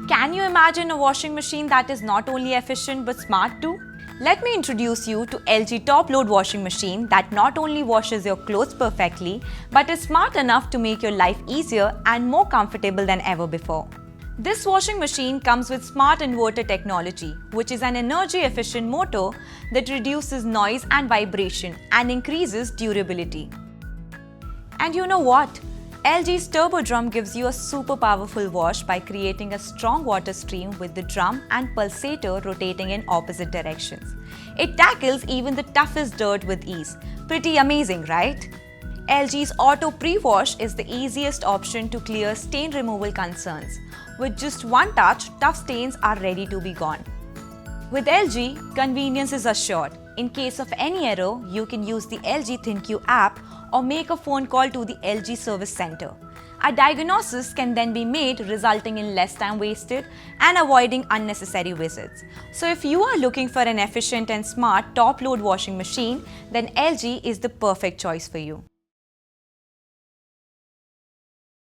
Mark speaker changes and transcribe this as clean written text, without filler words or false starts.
Speaker 1: Can you imagine a washing machine that is not only efficient but smart too? Let me introduce you to LG top load washing machine that not only washes your clothes perfectly but is smart enough to make your life easier and more comfortable than ever before. This washing machine comes with Smart Inverter technology, which is an energy-efficient motor that reduces noise and vibration and increases durability. And you know what? LG's TurboDrum gives you a super powerful wash by creating a strong water stream with the drum and pulsator rotating in opposite directions. It tackles even the toughest dirt with ease. Pretty amazing, right? LG's Auto Pre-Wash is the easiest option to clear stain removal concerns. With just one touch, tough stains are ready to be gone. With LG, convenience is assured. In case of any error, you can use the LG ThinQ app or make a phone call to the LG Service Center. A diagnosis can then be made, resulting in less time wasted and avoiding unnecessary visits. So if you are looking for an efficient and smart top-load washing machine, then LG is the perfect choice for you.